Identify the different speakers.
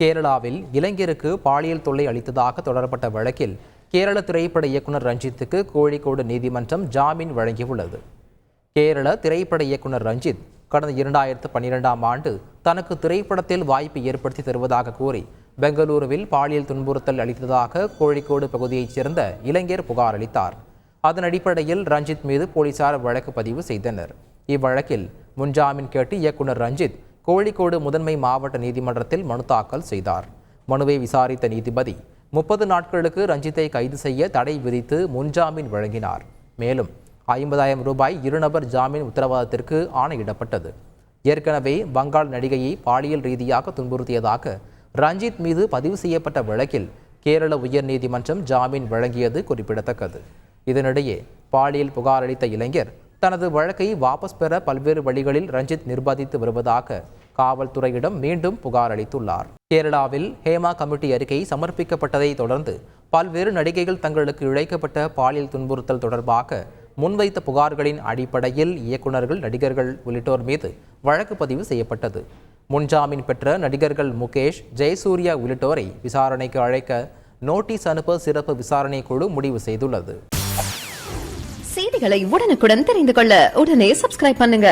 Speaker 1: கேரளாவில் இளைஞருக்கு பாலியல் தொல்லை அளித்ததாக தொடரப்பட்ட வழக்கில் கேரள திரைப்பட இயக்குனர் ரஞ்சித்துக்கு கோழிக்கோடு நீதிமன்றம் ஜாமீன் வழங்கியுள்ளது. கேரள திரைப்பட இயக்குனர் ரஞ்சித் கடந்த 2012ஆம் ஆண்டு தனக்கு திரைப்படத்தில் வாய்ப்பு ஏற்படுத்தி தருவதாக கூறி பெங்களூருவில் பாலியல் துன்புறுத்தல் அளித்ததாக கோழிக்கோடு பகுதியைச் சேர்ந்த இளைஞர் புகார் அளித்தார். அதன் அடிப்படையில் ரஞ்சித் மீது போலீசார் வழக்கு பதிவு செய்தனர். இவ்வழக்கில் முன்ஜாமீன் கேட்டு இயக்குனர் ரஞ்சித் கோழிக்கோடு முதன்மை மாவட்ட நீதிமன்றத்தில் மனு தாக்கல் செய்தார். மனுவை விசாரித்த நீதிபதி 30 நாட்களுக்கு ரஞ்சித்தை கைது செய்ய தடை விதித்து முன்ஜாமீன் வழங்கினார். மேலும் 50,000 ரூபாய் இருநபர் ஜாமீன் உத்தரவாதத்திற்கு ஆணையிடப்பட்டது. ஏற்கனவே வங்காள நடிகையை பாலியல் ரீதியாக துன்புறுத்தியதாக ரஞ்சித் மீது பதிவு செய்யப்பட்ட வழக்கில் கேரள உயர்நீதிமன்றம் ஜாமீன் வழங்கியது குறிப்பிடத்தக்கது. இதனிடையே பாலியல் புகார் அளித்த இளைஞர் தனது வழக்கை வாபஸ் பெற பல்வேறு வழிகளில் ரஞ்சித் நிர்பந்தித்து வருவதாக காவல்துறையிடம் மீண்டும் புகார் அளித்துள்ளார். கேரளாவில் ஹேமா கமிட்டி அறிக்கை சமர்ப்பிக்கப்பட்டதை தொடர்ந்து பல்வேறு நடிகைகள் தங்களுக்கு இழைக்கப்பட்ட பாலியல் துன்புறுத்தல் தொடர்பாக முன்வைத்த புகார்களின் அடிப்படையில் இயக்குநர்கள், நடிகர்கள் உள்ளிட்டோர் மீது வழக்கு பதிவு செய்யப்பட்டது. முன்ஜாமீன் பெற்ற நடிகர்கள் முகேஷ், ஜெயசூர்யா உள்ளிட்டோரை விசாரணைக்கு அழைக்க நோட்டீஸ் அனுப்ப சிறப்பு விசாரணை குழு முடிவு செய்துள்ளது.
Speaker 2: செய்திகளை உடனுக்குடன் தெரிந்து கொள்ள உடனே சப்ஸ்கிரைப் பண்ணுங்க.